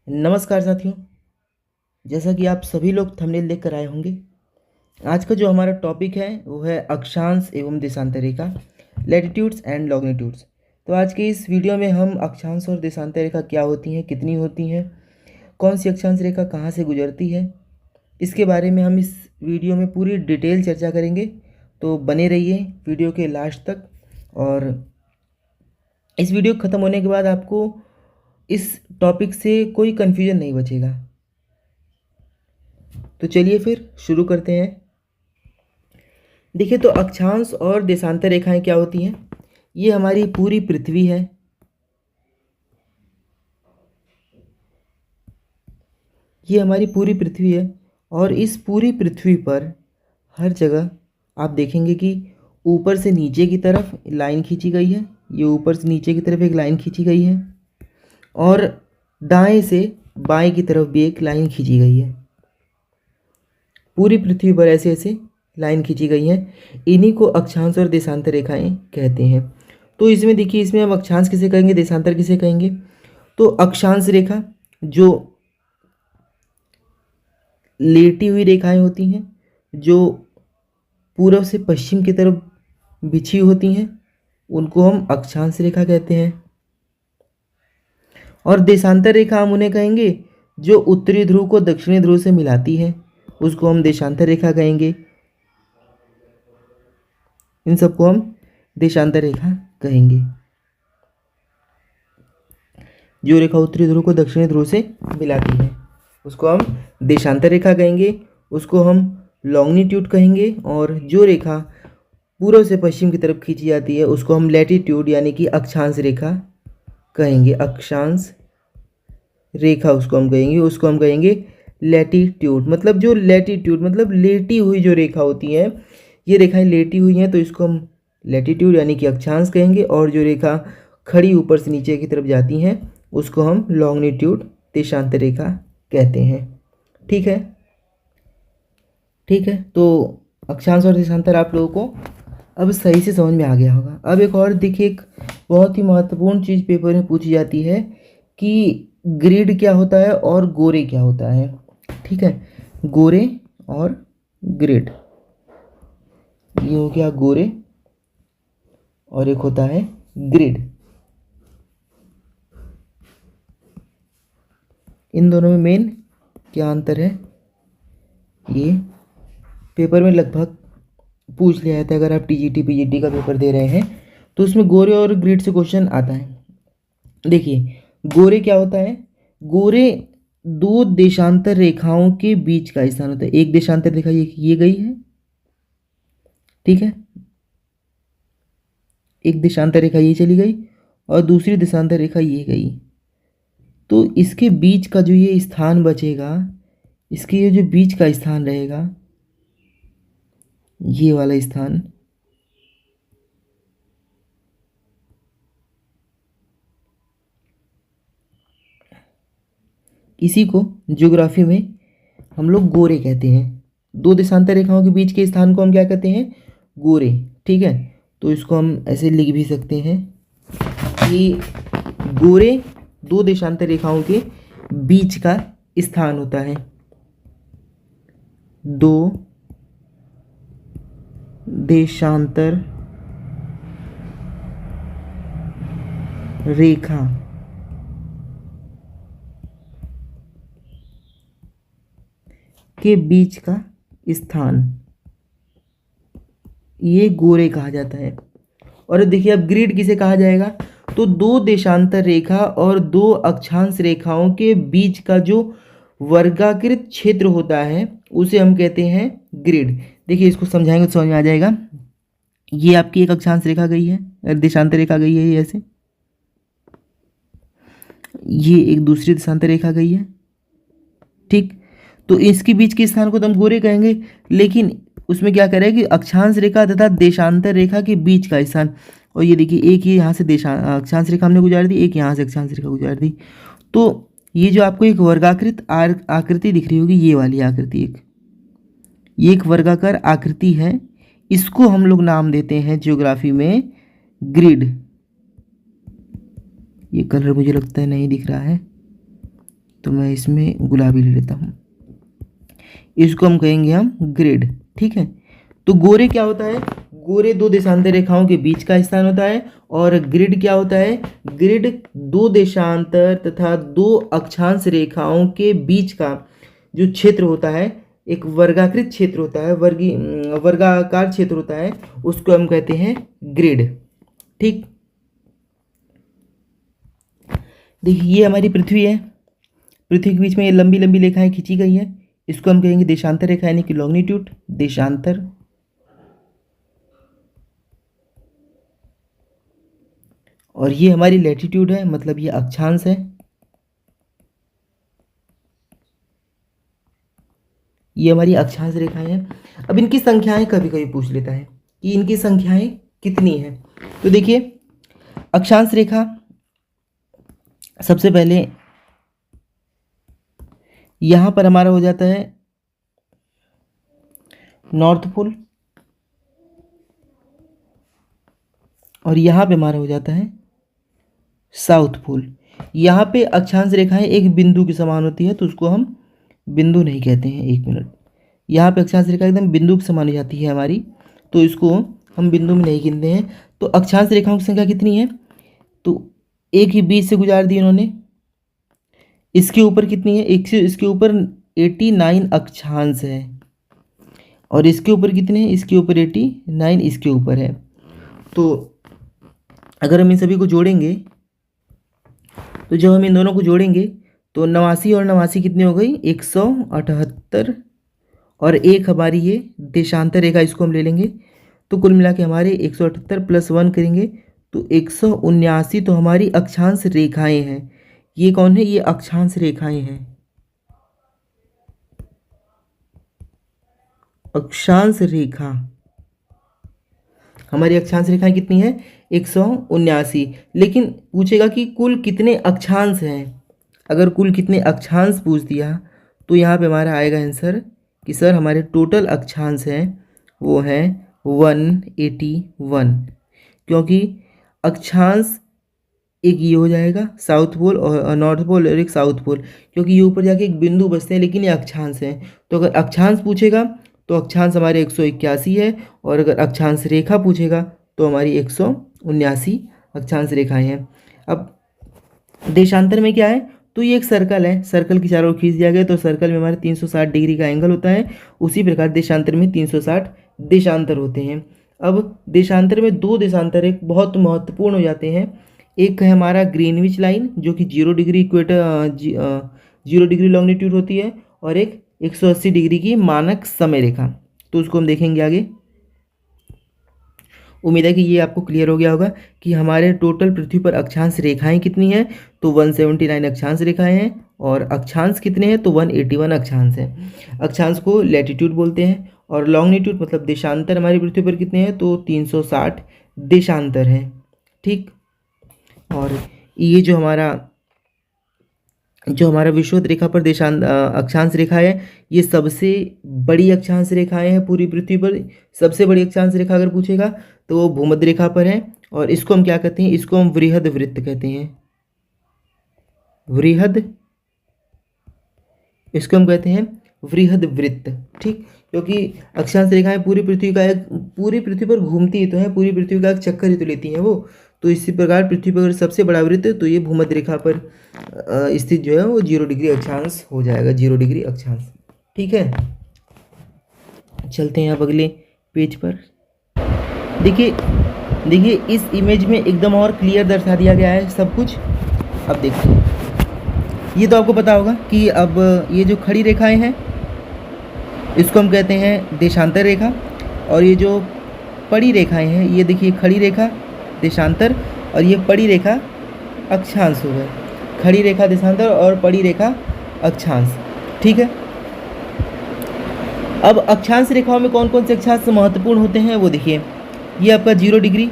नमस्कार साथियों। जैसा कि आप सभी लोग थंबनेल देख कर आए होंगे, आज का जो हमारा टॉपिक है वो है अक्षांश एवं देशांतर रेखा, लैटिट्यूड्स एंड लॉन्गिट्यूड्स। तो आज के इस वीडियो में हम अक्षांश और देशांतर रेखा क्या होती हैं, कितनी होती हैं, कौन सी अक्षांश रेखा कहाँ से गुजरती है, इसके बारे में हम इस वीडियो में पूरी डिटेल चर्चा करेंगे। तो बने रहिए वीडियो के लास्ट तक। और इस वीडियो ख़त्म होने के बाद आपको इस टॉपिक से कोई कन्फ्यूजन नहीं बचेगा। तो चलिए फिर शुरू करते हैं। देखिए, तो अक्षांश और देशांतर रेखाएं क्या होती हैं? ये हमारी पूरी पृथ्वी है। ये हमारी पूरी पृथ्वी है और इस पूरी पृथ्वी पर हर जगह आप देखेंगे कि ऊपर से नीचे की तरफ लाइन खींची गई है। ये ऊपर से नीचे की तरफ एक लाइन खींची गई है और दाएं से बाएं की तरफ भी एक लाइन खींची गई है। पूरी पृथ्वी पर ऐसे ऐसे लाइन खींची गई हैं। इन्हीं को अक्षांश और देशांतर रेखाएं कहते हैं। तो इसमें देखिए, इसमें हम अक्षांश किसे कहेंगे, देशांतर किसे कहेंगे? तो अक्षांश रेखा जो लेटी हुई रेखाएं होती हैं, जो पूर्व से पश्चिम की तरफ बिछी होती हैं, उनको हम अक्षांश रेखा कहते हैं। और देशांतर रेखा हम उन्हें कहेंगे जो उत्तरी ध्रुव को दक्षिणी ध्रुव से मिलाती है, उसको हम देशांतर रेखा कहेंगे। इन सबको हम देशांतर रेखा कहेंगे। जो रेखा उत्तरी ध्रुव को दक्षिणी ध्रुव से मिलाती है उसको हम देशांतर रेखा कहेंगे, उसको हम लॉन्गिट्यूड कहेंगे। और जो रेखा पूर्व से पश्चिम की तरफ खींची जाती है उसको हम लैटिट्यूड यानी कि अक्षांश रेखा कहेंगे। अक्षांश रेखा उसको हम कहेंगे लैटिट्यूड। मतलब जो लैटिट्यूड मतलब लेटी हुई जो रेखा होती है, ये रेखाएं लेटी हुई हैं तो इसको हम लैटिट्यूड यानी कि अक्षांश कहेंगे। और जो रेखा खड़ी ऊपर से नीचे की तरफ जाती हैं उसको हम लॉन्गिट्यूड देशांतर रेखा कहते हैं। ठीक है, ठीक है। तो अक्षांश और देशांतर आप लोगों को अब सही से समझ में आ गया होगा। अब एक और देखिए, एक बहुत ही महत्वपूर्ण चीज़ पेपर में पूछी जाती है कि ग्रिड क्या होता है और गोरे क्या होता है। ठीक है, गोरे और ग्रिड, ये हो गया गोरे और एक होता है ग्रिड। इन दोनों में मेन क्या अंतर है, ये पेपर में लगभग पूछ लिया जाता है। अगर आप टीजीटी पीजीटी का पेपर दे रहे हैं तो उसमें गोरे और ग्रिड से क्वेश्चन आता है। देखिए, गोरे क्या होता है? गोरे दो देशांतर रेखाओं के बीच का स्थान होता है। एक देशांतर रेखा ये गई है, ठीक है, एक देशांतर रेखा ये चली गई और दूसरी देशांतर रेखा ये गई। तो इसके बीच का जो ये स्थान बचेगा, इसके ये जो बीच का स्थान रहेगा, ये वाला स्थान, इसी को ज्योग्राफी में हम लोग गोरे कहते हैं। दो देशांतर रेखाओं के बीच के स्थान को हम क्या कहते हैं? गोरे। ठीक है, तो इसको हम ऐसे लिख भी सकते हैं कि गोरे दो देशांतर रेखाओं के बीच का स्थान होता है। दो देशांतर रेखा के बीच का स्थान, ये गोरे कहा जाता है। और देखिए, अब ग्रिड किसे कहा जाएगा? तो दो देशांतर रेखा और दो अक्षांश रेखाओं के बीच का जो वर्गाकृत क्षेत्र होता है उसे हम कहते हैं ग्रिड। देखिए, इसको समझाएंगे तो समझ में आ जाएगा। ये आपकी एक अक्षांश रेखा गई है, देशांतर रेखा गई है, ये ऐसे, ये एक दूसरी देशांतर रेखा गई है। ठीक, तो इसके बीच के स्थान को तो हम गोरे कहेंगे, लेकिन उसमें क्या करें कि अक्षांश रेखा तथा देशांतर रेखा के बीच का स्थान। और ये देखिए, एक ही यहाँ से अक्षांश रेखा हमने गुजार दी, एक यहाँ से अक्षांश रेखा गुजार दी। तो ये जो आपको एक वर्गाकृत आकृति दिख रही होगी, ये वाली आकृति, ये एक वर्गाकार आकृति है, इसको हम लोग नाम देते हैं ज्योग्राफी में ग्रिड। ये कलर मुझे लगता है नहीं दिख रहा है, तो मैं इसमें गुलाबी ले लेता हूँ। इसको हम कहेंगे हम ग्रिड। ठीक है, तो गोरे क्या होता है? गोरे दो देशांतर रेखाओं के बीच का स्थान होता है। और ग्रिड क्या होता है? ग्रिड दो देशांतर तथा दो अक्षांश रेखाओं के बीच का जो क्षेत्र होता है, एक वर्गाकृत क्षेत्र होता है, वर्गाकार क्षेत्र होता है, उसको हम कहते हैं ग्रिड। ठीक, देखिए ये हमारी पृथ्वी है। पृथ्वी के बीच में ये लंबी लंबी रेखाएं खींची गई हैं, इसको हम कहेंगे देशांतर रेखा यानी कि लॉन्गिट्यूड, देशांतर। और ये हमारी लैटिट्यूड है, मतलब ये अक्षांश है। ये हमारी अक्षांश रेखाएं हैं। अब इनकी संख्याएं कभी कभी पूछ लेता है कि इनकी संख्याएं कितनी हैं। तो देखिए अक्षांश रेखा सबसे पहले यहां पर हमारा हो जाता है नॉर्थ पोल, और यहां पे हमारा हो जाता है साउथ पोल। यहाँ पे अक्षांश रेखाएं एक बिंदु के समान होती है, तो उसको हम बिंदु नहीं कहते हैं। एक मिनट, यहाँ पे अक्षांश रेखा एकदम बिंदु के समान हो जाती है हमारी, तो इसको हम बिंदु में नहीं गिनते हैं। तो अक्षांश रेखाओं की संख्या कितनी है? तो एक ही बीच से गुजार दी इन्होंने। इसके ऊपर कितनी है? इसके ऊपर 89 अक्षांश है। और इसके ऊपर कितने हैं? इसके ऊपर 89 इसके ऊपर है। तो अगर हम इन सभी को जोड़ेंगे, तो जब हम इन दोनों को जोड़ेंगे तो 89 और 89 कितनी हो गई? 178। और एक हमारी ये देशांतर रेखा, इसको हम ले लेंगे, तो कुल मिला के हमारे 178 + 1 करेंगे तो 179 तो हमारी अक्षांश रेखाएं हैं। ये कौन है? ये अक्षांश रेखाएं हैं। अक्षांश रेखा, हमारी अक्षांश रेखाएं कितनी है? 179। लेकिन पूछेगा कि कुल कितने अक्षांश हैं। अगर कुल कितने अक्षांश पूछ दिया तो यहाँ पे हमारा आएगा आंसर कि सर हमारे टोटल अक्षांश हैं वो हैं 181, क्योंकि अक्षांश एक ये हो जाएगा साउथ पोल और नॉर्थ पोल, और एक साउथ पोल, क्योंकि ये ऊपर जाके एक बिंदु बसते हैं, लेकिन ये अक्षांश हैं। तो अगर अक्षांश पूछेगा तो अक्षांश हमारे 181 है, और अगर अक्षांश रेखा पूछेगा तो हमारी 179 अक्षांश रेखाएं हैं। अब देशांतर में क्या है? तो ये एक सर्कल है, सर्कल की चारों ओर खींच दिया गया, तो सर्कल में हमारे 360 डिग्री का एंगल होता है। उसी प्रकार देशांतर में 360 देशांतर होते हैं। अब देशांतर में दो देशांतर एक बहुत महत्वपूर्ण हो जाते हैं। एक है हमारा ग्रीनविच लाइन, जो कि 0 डिग्री इक्वेटर 0 डिग्री लॉन्गिट्यूड होती है, और एक 180 डिग्री की मानक समय रेखा। तो उसको हम देखेंगे आगे। उम्मीद है कि ये आपको क्लियर हो गया होगा कि हमारे टोटल पृथ्वी पर अक्षांश रेखाएं कितनी हैं। तो 179 अक्षांश रेखाएं हैं, और अक्षांश कितने हैं? तो 181 अक्षांश हैं। अक्षांश को लैटिट्यूड बोलते हैं, और लॉन्गिट्यूड मतलब देशांतर हमारी पृथ्वी पर कितने हैं? तो 360 देशांतर हैं। ठीक, और ये जो हमारा विषुवत रेखा पर अक्षांश रेखा है, ये सबसे बड़ी अक्षांश रेखाएं हैं पूरी पृथ्वी पर। सबसे बड़ी अक्षांश रेखा अगर पूछेगा तो वो भूमध्य रेखा पर है, और इसको हम क्या कहते हैं? इसको हम वृहद वृत्त कहते हैं। वृहद, इसको हम कहते हैं वृहद वृत्त। ठीक, क्योंकि अक्षांश रेखाएं पूरी पृथ्वी पर घूमती ही तो है, पूरी पृथ्वी का एक चक्कर ही तो लेती हैं वो। तो इसी प्रकार पृथ्वी पर सबसे बड़ा वृत्त, तो ये भूमध्य रेखा पर स्थित जो है वो 0 डिग्री अक्षांश हो जाएगा, 0 डिग्री अक्षांश। ठीक है, चलते हैं अब अगले पेज पर। देखिए इस इमेज में एकदम और क्लियर दर्शा दिया गया है सब कुछ। अब देखिए, ये तो आपको पता होगा कि अब ये जो खड़ी रेखाएं हैं इसको हम कहते हैं देशांतर रेखा, और ये जो पड़ी रेखाएं हैं, ये देखिए खड़ी रेखा देशांतर, और ये पड़ी रेखा अक्षांश हो गए। खड़ी रेखा देशांतर और पड़ी रेखा अक्षांश। ठीक है, अब अक्षांश रेखाओं में कौन कौन से अक्षांश महत्वपूर्ण होते हैं वो देखिए। ये आपका 0 डिग्री,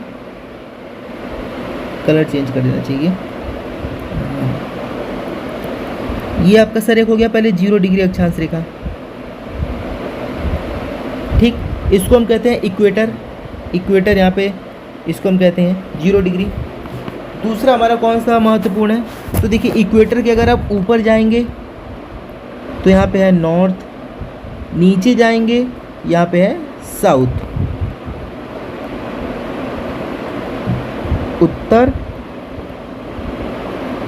कलर चेंज कर देना चाहिए। ये आपका सर एक हो गया पहले 0 डिग्री अक्षांश रेखा। ठीक, इसको हम कहते हैं इक्वेटर यहाँ पे इसको हम कहते हैं 0 डिग्री। दूसरा हमारा कौन सा महत्वपूर्ण है? तो देखिए इक्वेटर के अगर आप ऊपर जाएंगे तो यहाँ पे है नॉर्थ, नीचे जाएंगे यहाँ पे है साउथ, उत्तर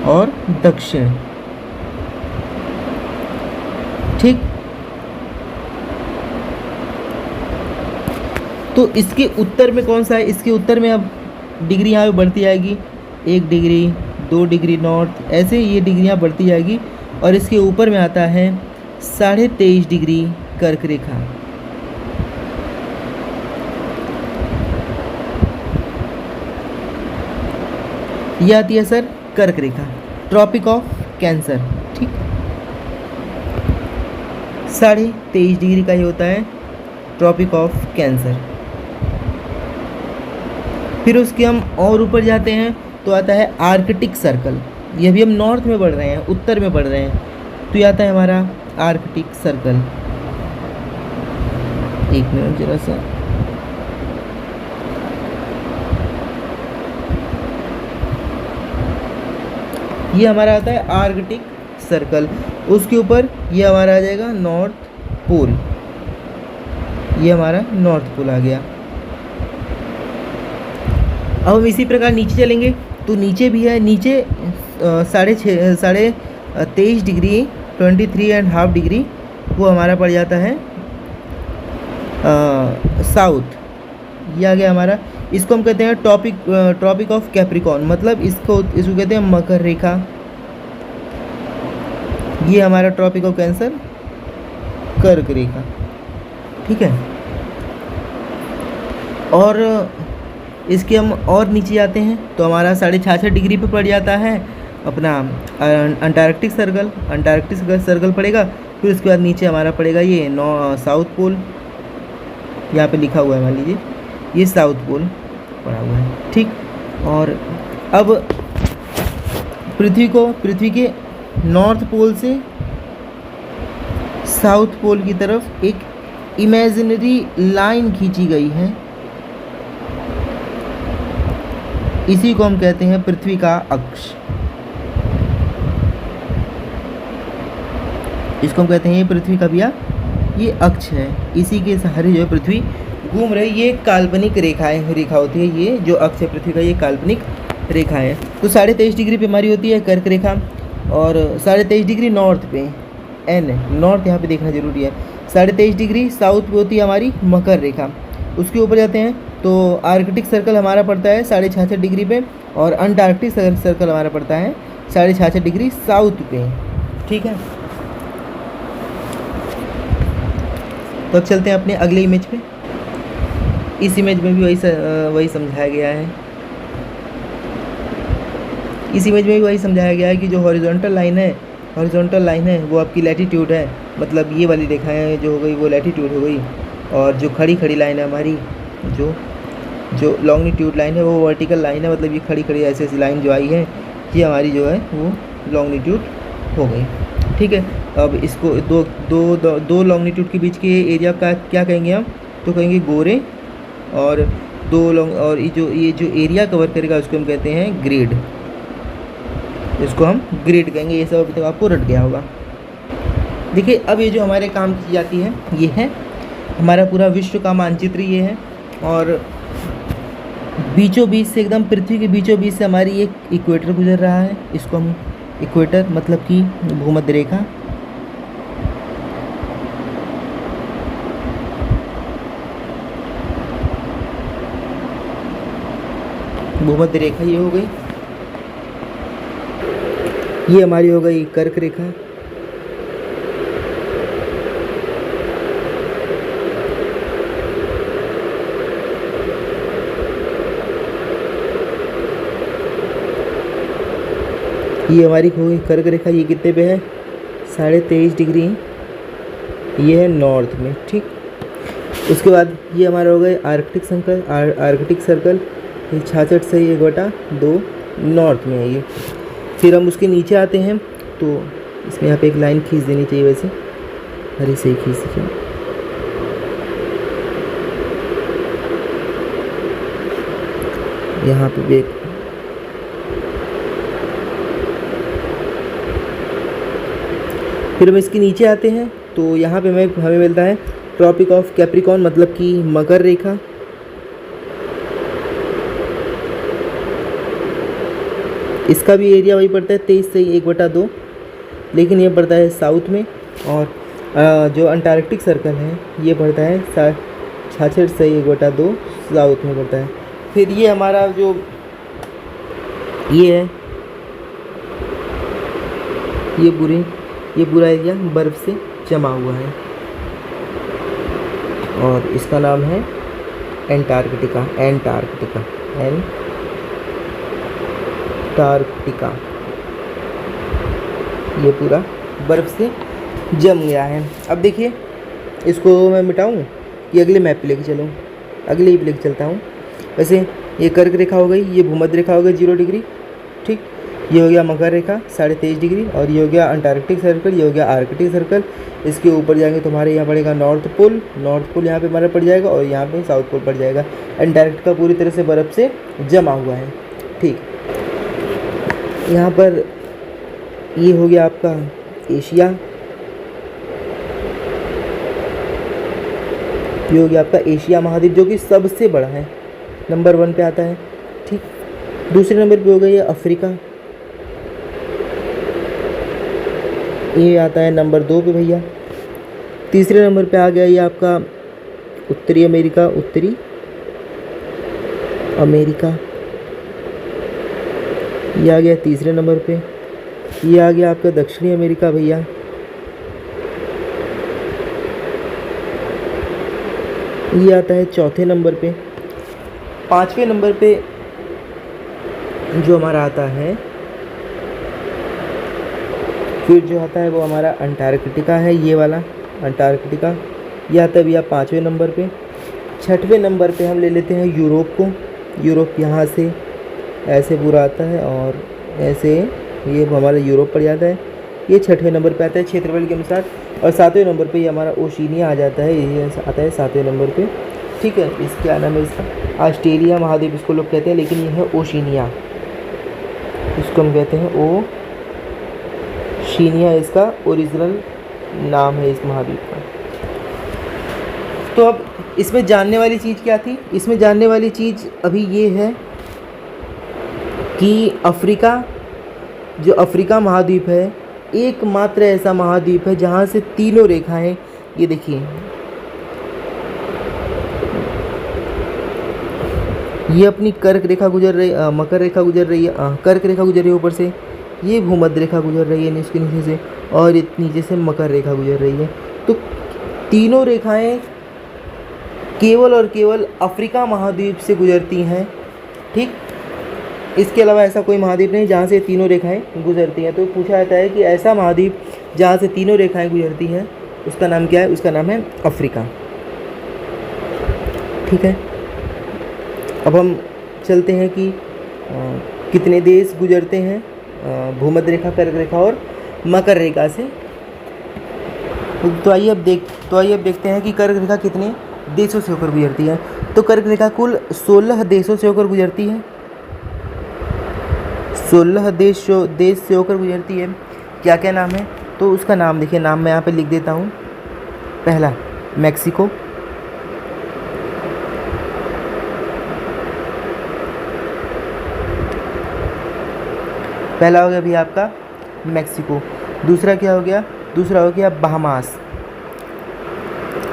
और दक्षिण। ठीक, तो इसके उत्तर में कौन सा है? इसके उत्तर में अब डिग्री यहाँ पे बढ़ती जाएगी, 1 डिग्री, 2 डिग्री नॉर्थ, ऐसे ये डिग्रियाँ बढ़ती जाएगी। और इसके ऊपर में आता है 23.5 डिग्री कर्क रेखा। ये आती है सर कर्क रेखा, ट्रॉपिक ऑफ कैंसर। ठीक, 23.5 डिग्री का ही होता है ट्रॉपिक ऑफ कैंसर। फिर उसके हम और ऊपर जाते हैं तो आता है आर्कटिक सर्कल। ये भी हम नॉर्थ में बढ़ रहे हैं, उत्तर में बढ़ रहे हैं, तो ये आता है हमारा आर्कटिक सर्कल। एक मिनट जरा सा, ये हमारा आता है आर्कटिक सर्कल। उसके ऊपर ये हमारा आ जाएगा नॉर्थ पोल, ये हमारा नॉर्थ पोल आ गया। अब हम इसी प्रकार नीचे चलेंगे तो नीचे भी है, नीचे 23.5 डिग्री 23.5 डिग्री वो हमारा पड़ जाता है साउथ। ये आ गया हमारा, इसको हम कहते हैं ट्रॉपिक ऑफ कैप्रिकॉर्न, मतलब इसको कहते हैं मकर रेखा। ये हमारा ट्रॉपिक ऑफ कैंसर कर्क रेखा। ठीक है, और इसके हम और नीचे जाते हैं तो हमारा 66.5 डिग्री पे पड़ जाता है अपना अंटार्कटिक सर्कल पड़ेगा। फिर उसके बाद नीचे हमारा पड़ेगा ये साउथ पोल, यहाँ पे लिखा हुआ है, मान लीजिए ये साउथ पोल पड़ा हुआ है। ठीक, और अब पृथ्वी के नॉर्थ पोल से साउथ पोल की तरफ एक इमेजिनरी लाइन खींची गई है, इसी को हम कहते हैं पृथ्वी का अक्ष। इसको हम कहते हैं ये पृथ्वी का भैया ये अक्ष है, इसी के सहारे जो है पृथ्वी घूम रही। ये काल्पनिक रेखा होती है, ये जो अक्ष है पृथ्वी का ये काल्पनिक रेखा है। तो 23.5 डिग्री पे हमारी होती है कर्क रेखा, और 23.5 डिग्री नॉर्थ पे, एन नॉर्थ यहाँ पे देखना जरूरी है। 23.5 डिग्री साउथ पे होती है हमारी मकर रेखा। उसके ऊपर जाते हैं तो आर्कटिक सर्कल हमारा पड़ता है 66.5 डिग्री पे, और अंटार्कटिक सर्कल हमारा पड़ता है 66.5 डिग्री साउथ पे। ठीक है, तो अब चलते हैं अपने अगले इमेज पे। इस इमेज में भी वही समझाया गया है। इस इमेज में भी वही समझाया गया है कि जो हॉरिजॉन्टल लाइन है वो आपकी लैटिट्यूड है, मतलब ये वाली रेखाएं जो हो गई वो लैटिट्यूड हो गई, और जो खड़ी लाइन है हमारी, जो लॉन्गिट्यूड लाइन है वो वर्टिकल लाइन है, मतलब ये खड़ी ऐसी लाइन जो आई है ये हमारी जो है वो लॉन्गिट्यूड हो गई। ठीक है, अब इसको दो लॉन्गिट्यूड के बीच के एरिया का क्या कहेंगे हम? तो कहेंगे गोरे, और और ये जो एरिया कवर करेगा उसको हम कहते हैं ग्रिड, इसको हम ग्रिड कहेंगे। ये सब अभी तक आपको रट गया होगा। देखिए, अब ये जो हमारे काम की जाती है ये है हमारा पूरा विश्व का मानचित्र ये है, और बीचों बीच से, एकदम पृथ्वी के बीचों बीच से हमारी एक इक्वेटर गुजर रहा है। इसको हम इक्वेटर मतलब कि भूमध्य रेखा, भूमध्य रेखा ये हो गई, ये हमारी हो गई कर्क रेखा, ये हमारी हो गई कर्क रेखा। ये कितने पे है? 23.5 डिग्री, ये है नॉर्थ में। ठीक, उसके बाद ये हमारा हो गए आर्कटिक सर्कल, ये 66 से 1/2 नॉर्थ में है ये। फिर हम उसके नीचे आते हैं तो इसमें यहाँ पे एक लाइन खींच देनी चाहिए, वैसे हरी से ही खींच दीजिए। यहाँ पे भी एक फिर हम इसके नीचे आते हैं तो यहाँ पे हमें मिलता है ट्रॉपिक ऑफ कैप्रिकॉर्न, मतलब कि मकर रेखा। इसका भी एरिया वही पड़ता है 23 से 1/2, लेकिन ये पड़ता है साउथ में। और जो अंटार्कटिक सर्कल है ये पड़ता है 66 से 1/2 साउथ में पड़ता है। फिर ये हमारा जो ये है, ये पूरा एरिया बर्फ़ से जमा हुआ है और इसका नाम है एंटार्कटिका। ये पूरा बर्फ़ से जम गया है। अब देखिए, इसको मैं मिटाऊं कि अगले मैप पे लेके चलूं? अगले ही पे लेके चलता हूं। वैसे ये कर्क रेखा हो गई, ये भूमध्य रेखा हो गई 0 डिग्री, ठीक। ये हो गया मकर रेखा 23.5 डिग्री, और ये हो गया अंटार्कटिक सर्कल, ये हो गया आर्कटिक सर्कल। इसके ऊपर जाएंगे तो हमारे यहाँ पड़ेगा नॉर्थ पोल यहाँ पे हमारा पड़ जाएगा, और यहाँ पे साउथ पोल पड़ जाएगा। अंटार्कटिका पूरी तरह से बर्फ़ से जमा हुआ है, ठीक। यहाँ पर ये हो गया आपका एशिया, ये हो गया आपका एशिया महाद्वीप, जो कि सबसे बड़ा है, नंबर 1 पे आता है, ठीक। दूसरे नंबर पे हो गया ये अफ्रीका, ये आता है नंबर 2 पे भैया। तीसरे नंबर पे आ गया ये आपका उत्तरी अमेरिका, ये आ गया तीसरे नंबर पे। ये आ गया आपका दक्षिणी अमेरिका भैया, ये आता है चौथे नंबर पे। पाँचवें नंबर पे जो हमारा आता है, फिर जो आता है वो हमारा अंटार्कटिका है, ये वाला अंटार्कटिका, ये आता है भैया 5वें नंबर पे। 6वें नंबर पे हम ले लेते हैं यूरोप को। यूरोप यहाँ से ऐसे पूरा आता है और ऐसे ये हमारा यूरोप पड़ जाता है, ये 6वें नंबर पे आता है क्षेत्रफल के अनुसार। और 7वें नंबर पे ये हमारा ओशिनिया आ जाता है, ये आता है 7वें नंबर पे, ठीक है। इसका क्या नाम है, इसका ऑस्ट्रेलिया महाद्वीप इसको लोग कहते हैं, लेकिन ये है ओशिनिया, इसको हम कहते हैं ओशिनिया, इसका ओरिजिनल नाम है इस महाद्वीप का। तो अब इसमें जानने वाली चीज़ क्या थी? इसमें जानने वाली चीज़ अभी ये है कि जो अफ्रीका महाद्वीप है, एकमात्र ऐसा महाद्वीप है जहाँ से तीनों रेखाएं, ये देखिए, ये अपनी कर्क रेखा गुजर रही, मकर रेखा गुजर रही है, कर्क रेखा गुजर रही है ऊपर से, ये भूमध्य रेखा गुजर रही है इसके नीचे से, और नीचे से मकर रेखा गुजर रही है। तो तीनों रेखाएं केवल और केवल अफ्रीका महाद्वीप से गुजरती हैं, ठीक। इसके अलावा ऐसा कोई महाद्वीप नहीं जहाँ से तीनों रेखाएं गुजरती हैं। तो पूछा जाता है कि ऐसा महाद्वीप जहाँ से तीनों रेखाएं गुजरती हैं, उसका नाम क्या है? उसका नाम है अफ्रीका, ठीक है। अब हम चलते हैं कि कितने देश गुजरते हैं भूमध्य रेखा, कर्क रेखा और मकर रेखा से। तो आइए अब देखते हैं कि कर्क रेखा कितने देशों से होकर गुजरती है। तो कर्क रेखा कुल 16 देशों से होकर गुजरती है, 16 देश से होकर गुजरती है। क्या क्या नाम है? तो उसका नाम देखिए, नाम मैं यहाँ पे लिख देता हूँ। पहला मैक्सिको, पहला हो गया भैया आपका मैक्सिको। दूसरा क्या हो गया? दूसरा हो गया बहामास।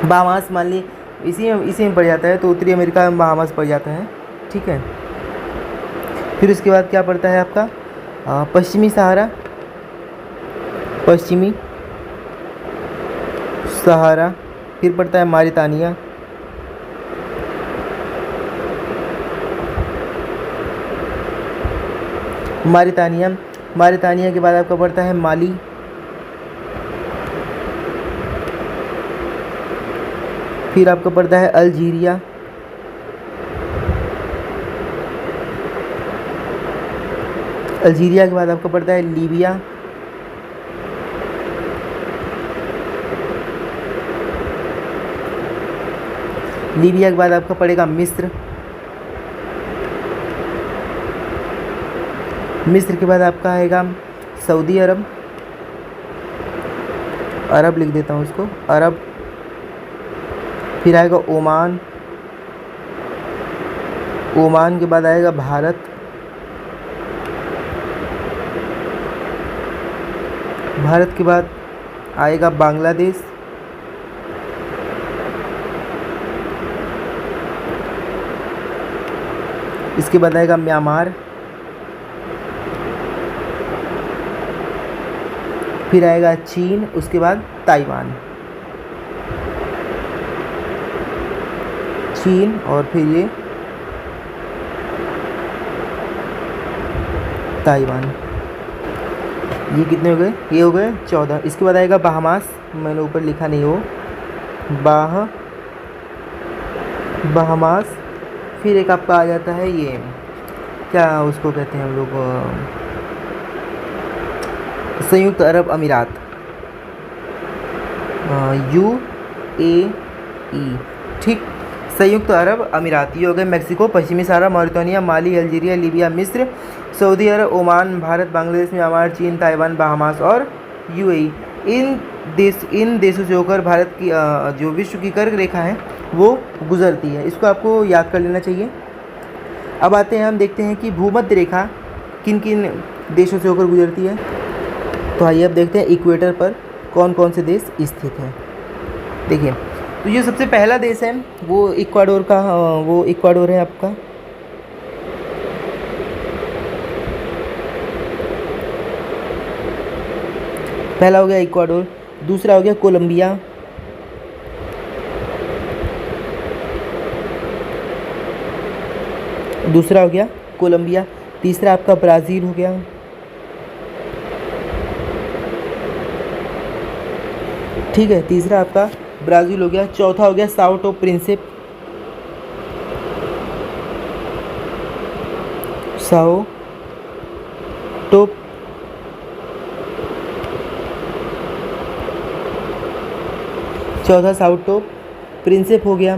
बहामास मान ली इसी में पड़ जाता है, तो उत्तरी अमेरिका में बहामास पड़ जाता है, ठीक है। फिर उसके बाद क्या पड़ता है आपका? पश्चिमी सहारा, फिर पड़ता है मारितानिया, मारितानिया के बाद आपका पड़ता है माली, फिर आपका पड़ता है अल्जीरिया, के बाद आपका पड़ता है लीबिया, के बाद आपका पड़ेगा मिस्र, के बाद आपका आएगा सऊदी अरब, अरब लिख देता हूँ इसको, अरब। फिर आएगा ओमान, ओमान के बाद आएगा भारत, भारत के बाद आएगा बांग्लादेश, इसके बाद आएगा म्यांमार, फिर आएगा चीन, उसके बाद ताइवान, चीन और फिर ये ताइवान। ये कितने हो गए? ये हो गए 14। इसके बाद आएगा बहामास, मैंने ऊपर लिखा नहीं हो, बहामास। फिर एक आपका आ जाता है ये, क्या उसको कहते हैं हम लोग, संयुक्त अरब अमीरात, UAE। ठीक, संयुक्त अरब अमीरात। ये हो गए मेक्सिको, पश्चिमी सहारा, मॉरिटानिया, माली, अल्जीरिया, लीबिया, मिस्र, सऊदी अरब, ओमान, भारत, बांग्लादेश, म्यांमार, चीन, ताइवान, बहामास और UAE। इन देशों से होकर भारत की जो विश्व की कर्क रेखा है वो गुजरती है। इसको आपको याद कर लेना चाहिए। अब आते हैं, हम देखते हैं कि भूमध्य रेखा किन किन देशों से होकर गुजरती है। तो आइए अब देखते हैं इक्वेटर पर कौन कौन से देश स्थित हैं। देखिए, तो ये सबसे पहला देश है वो इक्वाडोर का, वो इक्वाडोर है आपका। पहला हो गया इक्वाडोर, दूसरा हो गया कोलंबिया, दूसरा हो गया कोलंबिया, तीसरा आपका ब्राज़ील हो गया, ठीक है, तीसरा आपका ब्राज़ील हो गया, चौथा हो गया Sao Tome Principe, Sao Tome, चौथा साओ टो प्रिंसिप हो गया।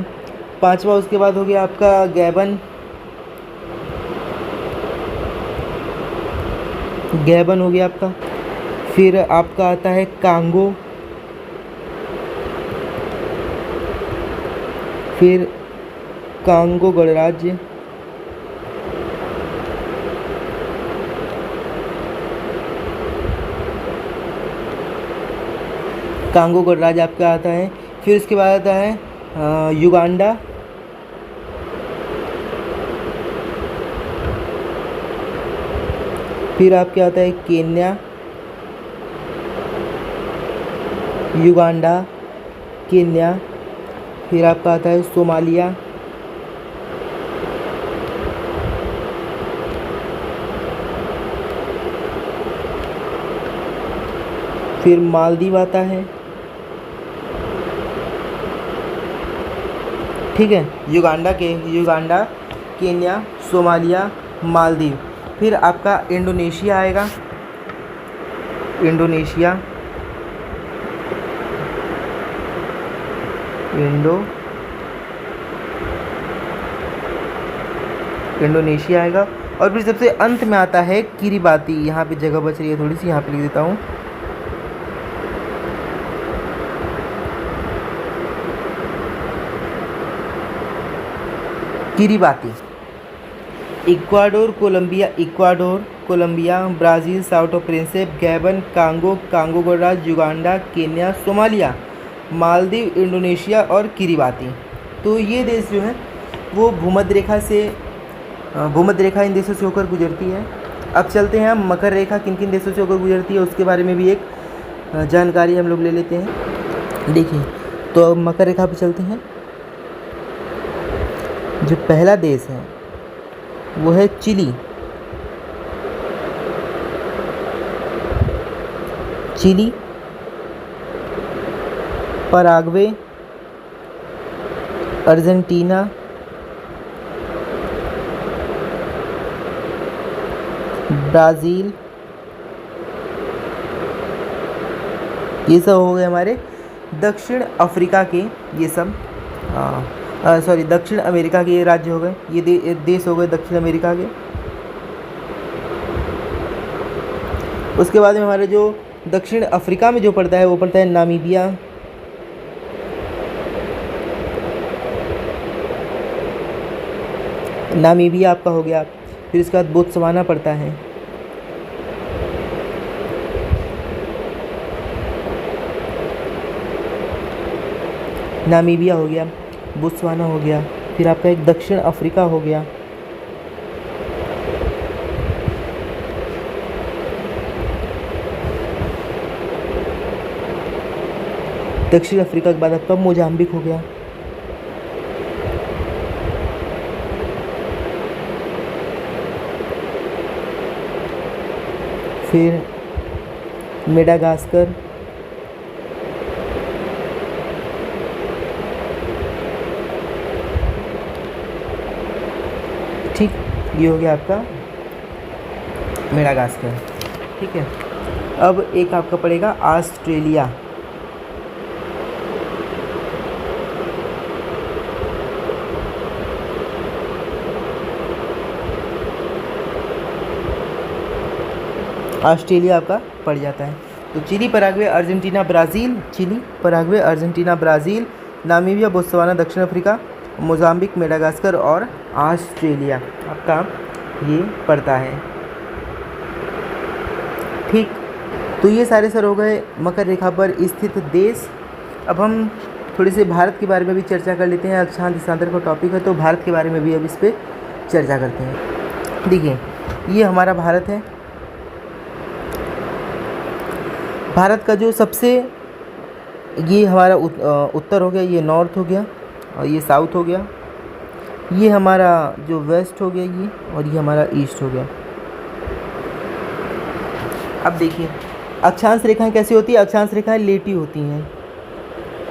पांचवा उसके बाद हो गया आपका गैबन, गैबन हो गया आपका। फिर आपका आता है कांगो, फिर कांगो गणराज्य, कांगो गणराज्य आपका आता है। फिर उसके बाद आता है युगांडा, फिर आपके आता है केन्या, युगांडा, केन्या, फिर आपका आता है सोमालिया, फिर मालदीव आता है, ठीक है, युगांडा, केन्या, सोमालिया, मालदीव। फिर आपका इंडोनेशिया आएगा, इंडोनेशिया, इंडोनेशिया आएगा। और फिर सबसे अंत में आता है किरिबाती। यहाँ पे जगह बच रही है थोड़ी सी, यहाँ पे लिख देता हूँ, Kiribati. Ecuador, Colombia, Brazil, Sao Tome Principe, Gabon, Congo गणराज्य, Uganda, Kenya, Somalia, Maldives, Indonesia और किरिबाती। तो ये देश जो है वो भूमध्य रेखा इन देशों से होकर गुजरती है। अब चलते हैं हम मकर रेखा किन किन देशों से होकर गुजरती है उसके बारे में भी एक जानकारी हम लोग ले लेते हैं। देखिए, तो अब मकर रेखा पे चलते हैं। जो पहला देश है वो है चिली, पराग्वे, अर्जेंटीना, ब्राज़ील, ये सब हो गए हमारे दक्षिण अफ्रीका के, ये सब दक्षिण अमेरिका के ये राज्य हो गए, ये देश हो गए दक्षिण अमेरिका के। उसके बाद में हमारे जो दक्षिण अफ्रीका में जो पड़ता है वो पड़ता है नामीबिया, नामीबिया आपका हो गया। फिर इसके बाद बोत्सवाना पड़ता है, नामीबिया हो गया, बोत्सवाना हो गया। फिर आपका एक दक्षिण अफ्रीका हो गया, दक्षिण अफ्रीका के बाद आपका मोजाम्बिक हो गया, फिर मेडागास्कर, ठीक, ये हो गया आपका मेडागास्कर। ठीक है, अब एक आपका पड़ेगा ऑस्ट्रेलिया। ऑस्ट्रेलिया आपका पड़ जाता है। तो Chile, Paraguay, Argentina, Brazil, Chile, Paraguay, Argentina, Brazil, Namibia, Botswana, दक्षिण अफ्रीका, मोजाम्बिक, मेडागास्कर और ऑस्ट्रेलिया आपका ये पड़ता है। ठीक, तो ये सारे सर हो गए मकर रेखा पर स्थित देश। अब हम थोड़ी से भारत के बारे में भी चर्चा कर लेते हैं। अक्षांश देशांतर का टॉपिक है तो भारत के बारे में भी अब इस पर चर्चा करते हैं। देखिए, ये हमारा भारत है। भारत का जो सबसे, ये हमारा उत्तर हो गया, ये नॉर्थ हो गया और ये साउथ हो गया, ये हमारा जो वेस्ट हो गया ये, और ये हमारा ईस्ट हो गया। अब देखिए अक्षांश रेखाएं कैसी होती है। अक्षांश रेखाएं लेटी होती हैं,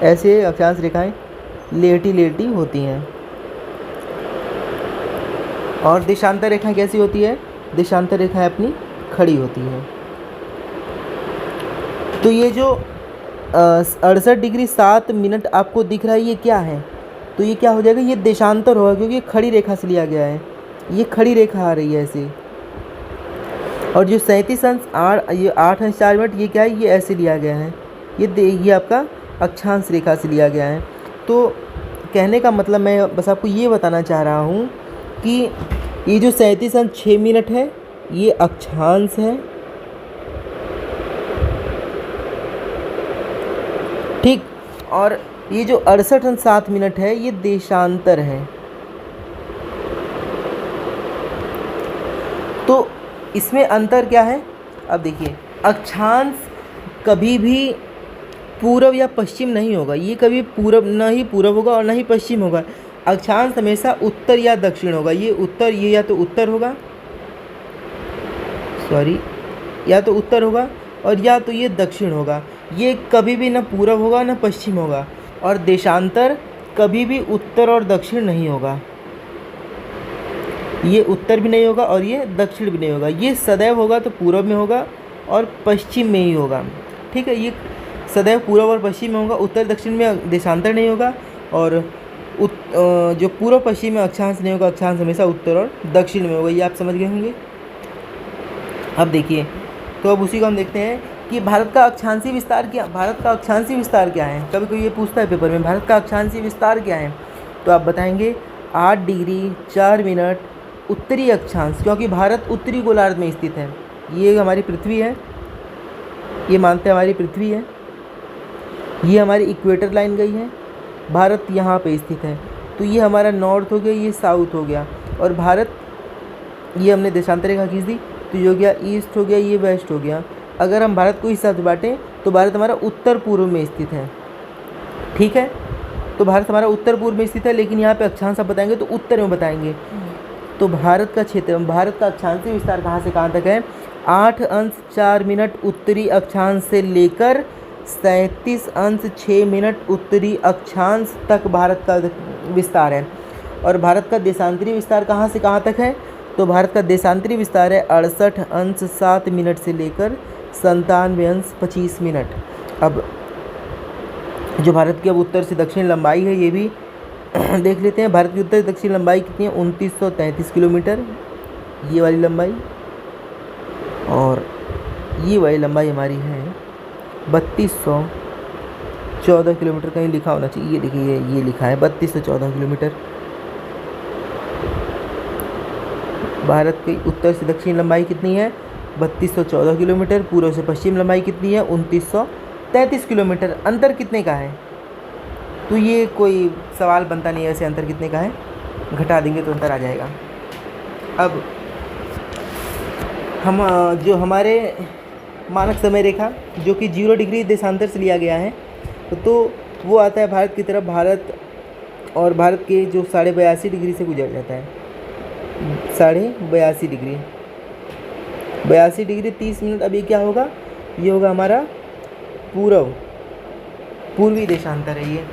ऐसे अक्षांश रेखाएं लेटी लेटी होती हैं। और देशांतर रेखाएं कैसी होती है। देशांतर रेखाएं अपनी खड़ी होती हैं। तो ये जो 68 डिग्री 7 मिनट आपको दिख रहा है ये क्या है, तो ये क्या हो जाएगा, ये देशांतर होगा क्योंकि ये खड़ी रेखा से लिया गया है। ये खड़ी रेखा आ रही है ऐसे। और जो 37 अंश 8 अंश 4 मिनट ये क्या है, ये ऐसे लिया गया है। ये आपका अक्षांश रेखा से लिया गया है। तो कहने का मतलब मैं बस आपको ये बताना चाह रहा हूँ कि ये जो 37 अंश 6 मिनट है ये अक्षांश है, ठीक। और ये जो 68 अंश 7 मिनट है ये देशांतर है। तो इसमें अंतर क्या है। अब देखिए, अक्षांश कभी भी पूर्व या पश्चिम नहीं होगा। ये कभी पूर्व, ना ही पूर्व होगा और ना ही पश्चिम होगा। अक्षांश हमेशा उत्तर या दक्षिण होगा। ये उत्तर, ये या तो उत्तर होगा, या तो उत्तर होगा और या तो ये दक्षिण होगा। ये कभी भी ना पूर्व होगा ना पश्चिम होगा। और देशांतर कभी भी उत्तर और दक्षिण नहीं होगा। ये उत्तर भी नहीं होगा और ये दक्षिण भी नहीं होगा। ये सदैव होगा तो पूर्व में होगा और पश्चिम में ही होगा, ठीक है। ये सदैव पूर्व और पश्चिम में होगा, उत्तर दक्षिण में देशांतर नहीं होगा। और जो पूर्व पश्चिम में अक्षांश नहीं होगा, अक्षांश हमेशा उत्तर और दक्षिण में होगा। ये आप समझ गए होंगे। अब देखिए, तो अब उसी को हम देखते हैं कि भारत का अक्षांशीय विस्तार क्या, भारत का अक्षांशीय विस्तार क्या है। कभी कोई ये पूछता है पेपर में, भारत का अक्षांशीय विस्तार क्या है, तो आप बताएंगे 8 डिग्री 4 मिनट उत्तरी अक्षांश, क्योंकि भारत उत्तरी गोलार्ध में स्थित है। ये हमारी पृथ्वी है, ये मानते हैं हमारी पृथ्वी है। ये हमारी इक्वेटर लाइन गई है, भारत यहाँ पे स्थित है। तो ये हमारा नॉर्थ हो गया, ये साउथ हो गया। और भारत, ये हमने देशांतर रेखा खींच दी, तो ये हो गया ईस्ट हो गया, ये वेस्ट हो गया। अगर हम भारत को इस हिसाब से बांटें तो भारत हमारा उत्तर पूर्व में स्थित है, ठीक है। तो भारत हमारा उत्तर पूर्व में स्थित है, लेकिन यहाँ पे अक्षांश आप बताएंगे तो उत्तर में बताएंगे। तो भारत का क्षेत्र, भारत का अक्षांशीय विस्तार कहाँ से कहाँ तक है, 8 अंश 4 मिनट उत्तरी अक्षांश से लेकर 37 अंश 6 मिनट उत्तरी अक्षांश तक भारत का विस्तार है। और भारत का देशांतरी विस्तार कहाँ से कहाँ तक है, तो भारत का देशांतरी विस्तार है 68 अंश 7 मिनट से लेकर 97 अंश 25 मिनट। अब जो भारत की अब उत्तर से दक्षिण लंबाई है ये भी देख लेते हैं। भारत की उत्तर से दक्षिण लंबाई कितनी है, 2933 किलोमीटर, ये वाली लंबाई। और ये वाली लंबाई हमारी है 3214 किलोमीटर। कहीं लिखा होना चाहिए, ये देखिए ये लिखा है 3214 किलोमीटर। भारत की उत्तर से दक्षिण लंबाई कितनी है? 3214 किलोमीटर। पूर्व से पश्चिम लंबाई कितनी है? 2933 किलोमीटर। अंतर कितने का है? तो ये कोई सवाल बनता नहीं है ऐसे, अंतर कितने का है, घटा देंगे तो अंतर आ जाएगा। अब हम जो हमारे मानक समय रेखा जो कि 0 डिग्री देशांतर से लिया गया है, तो वो आता है भारत की तरफ। भारत और भारत के जो 82.5 डिग्री से गुजर जाता है। 82.5 डिग्री, 82 डिग्री 30 मिनट। अब ये क्या होगा? ये होगा हमारा पूर्वी देशांतर है ये।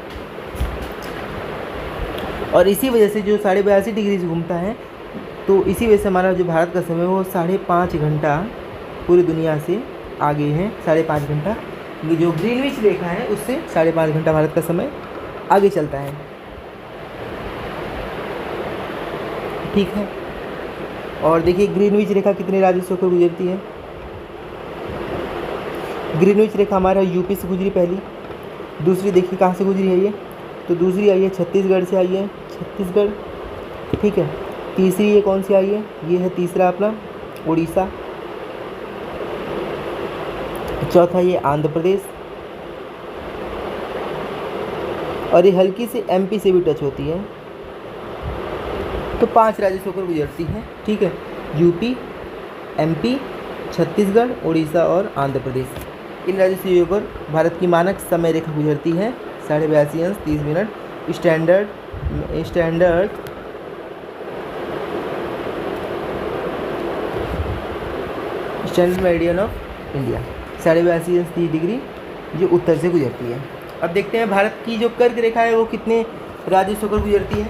और इसी वजह से जो 82.5 डिग्री से घूमता है, तो इसी वजह से हमारा जो भारत का समय वो 5.5 घंटा पूरी दुनिया से आगे है। 5.5 घंटा, ये जो ग्रीनविच रेखा है उससे 5.5 घंटा भारत का समय आगे चलता है। ठीक है। और देखिए ग्रीनविच रेखा कितने राज्यों से होकर गुजरती है? ग्रीनविच रेखा हमारा यूपी से गुजरी पहली। दूसरी देखिए कहाँ से गुजरी है ये? तो दूसरी आई है छत्तीसगढ़ से आई है, छत्तीसगढ़। ठीक है। तीसरी ये कौन सी आई है? ये है तीसरा अपना उड़ीसा। चौथा ये आंध्र प्रदेश, और ये हल्की से एमपी से भी टच होती है। तो 5 राज्यों से होकर गुजरती है। ठीक है। यूपी, एमपी, छत्तीसगढ़, उड़ीसा और आंध्र प्रदेश, इन राज्यों से होकर भारत की मानक समय रेखा गुजरती है 82.5 अंश 30 minute. Standard meridian of India 82.5 अंश 30 डिग्री जो उत्तर से गुजरती है। अब देखते हैं भारत की जो कर्क रेखा है वो कितने राज्यों से होकर गुजरती है।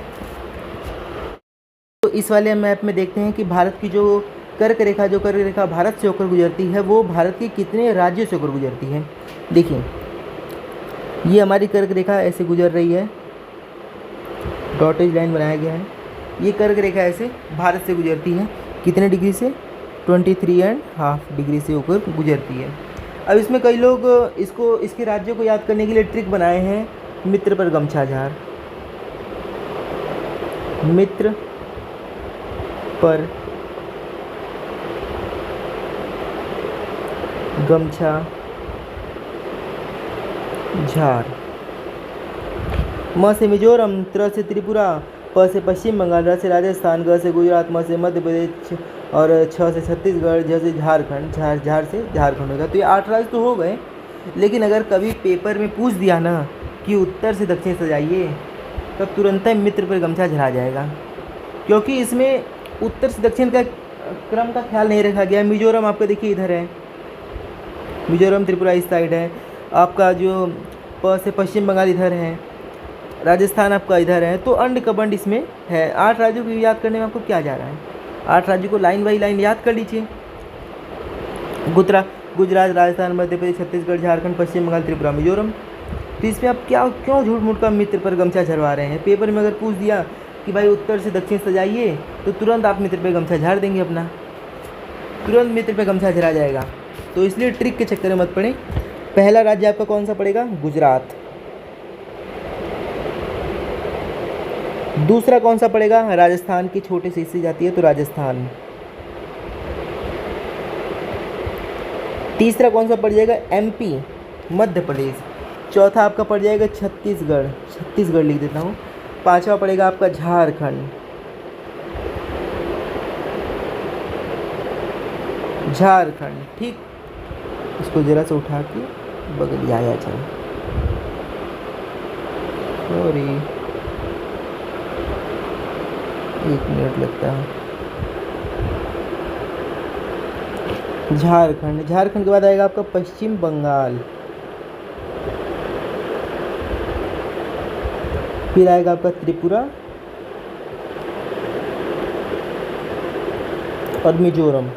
तो इस वाले मैप में देखते हैं कि भारत की जो कर्क रेखा भारत से होकर गुजरती है वो भारत के कितने राज्यों से होकर गुजरती है। देखिए ये हमारी कर्क रेखा ऐसे गुजर रही है, डॉटेज लाइन बनाया गया है। ये कर्क रेखा ऐसे भारत से गुजरती है कितने डिग्री से? 23.5 डिग्री से होकर गुजरती है। अब इसमें कई लोग इसके राज्यों को याद करने के लिए ट्रिक बनाए हैं। मित्र पर गमछा झार, मित्र पर गमछा झार। म से मिजोरम, त्र से त्रिपुरा, प से पश्चिम बंगाल, र से राजस्थान, ग से गुजरात, म से मध्य प्रदेश और छ से छत्तीसगढ़, झ से झारखंड, झार से झारखंड होगा। तो ये 8 राज्य तो हो गए, लेकिन अगर कभी पेपर में पूछ दिया ना कि उत्तर से दक्षिण सजाइए, तब तुरंत ही मित्र पर गमछा झरा जाएगा, क्योंकि इसमें उत्तर से दक्षिण का क्रम का ख्याल नहीं रखा गया। मिजोरम आपका देखिए इधर है, मिजोरम त्रिपुरा इस साइड है। आपका जो प से पश्चिम बंगाल इधर है, राजस्थान आपका इधर है। तो अंड कबंड इसमें है। 8 राज्यों को याद करने में आपको क्या जा रहा है? 8 राज्यों को लाइन बाई लाइन याद कर लीजिए। गुजरात, राजस्थान, मध्य प्रदेश, छत्तीसगढ़, झारखंड, पश्चिम बंगाल, त्रिपुरा, मिजोरम। तो इसमें आप क्यों झूठ मूठ का मित्र पर गमछा झरवा रहे हैं? पेपर में अगर पूछ दिया कि भाई उत्तर से दक्षिण सजाइए, तो तुरंत आप मित्र पर गमछा झाड़ देंगे अपना, तुरंत मित्र पर गमछा झरा जाएगा। तो इसलिए ट्रिक के चक्कर में मत पड़े। पहला राज्य आपका कौन सा पड़ेगा? गुजरात। दूसरा कौन सा पड़ेगा? राजस्थान की छोटे से हिस्से जाती है तो राजस्थान। तीसरा कौन सा पड़ जाएगा? एमपी, मध्य प्रदेश। चौथा आपका पड़ जाएगा छत्तीसगढ़, छत्तीसगढ़ लिख देता हूँ। पांचवा पड़ेगा आपका झारखंड, झारखंड। ठीक, इसको जरा से उठा के बगल आया चलो, सॉरी 1 मिनट लगता है। झारखंड, झारखंड के बाद आएगा आपका पश्चिम बंगाल, फिर आएगा आपका त्रिपुरा और मिजोरम।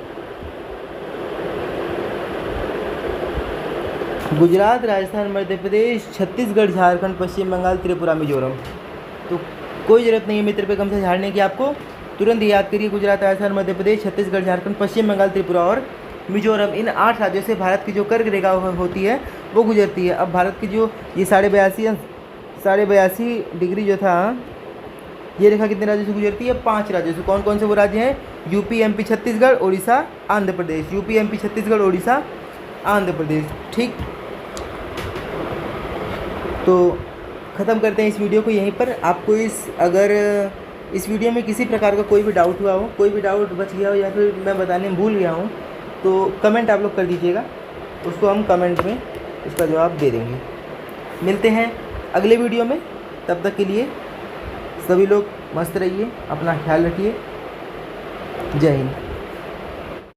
गुजरात, राजस्थान, मध्य प्रदेश, छत्तीसगढ़, झारखंड, पश्चिम बंगाल, त्रिपुरा, मिजोरम। तो कोई ज़रूरत नहीं है मित्र पे गमछा झाड़ने की, आपको तुरंत याद करिए गुजरात, राजस्थान, मध्य प्रदेश, छत्तीसगढ़, झारखंड, पश्चिम बंगाल, त्रिपुरा और मिजोरम, इन 8 राज्यों से भारत की जो कर्क रेखा होती है वो गुजरती है। अब भारत की जो ये 82.5 डिग्री जो था, ये रेखा कितने राज्यों से गुजरती है? 5 राज्यों से। कौन कौन से वो राज्य हैं? UP, MP, Chhattisgarh, Orissa, Andhra Pradesh. UP, MP, Chhattisgarh, Orissa, Andhra Pradesh. ठीक, तो ख़त्म करते हैं इस वीडियो को यहीं पर। आपको अगर इस वीडियो में किसी प्रकार का कोई भी डाउट हुआ हो, कोई भी डाउट बच गया हो या फिर मैं बताने में भूल गया हूँ, तो कमेंट आप लोग कर दीजिएगा, उसको हम कमेंट में उसका जवाब दे देंगे। मिलते हैं अगले वीडियो में, तब तक के लिए सभी लोग मस्त रहिए, अपना ख्याल रखिए। जय हिंद।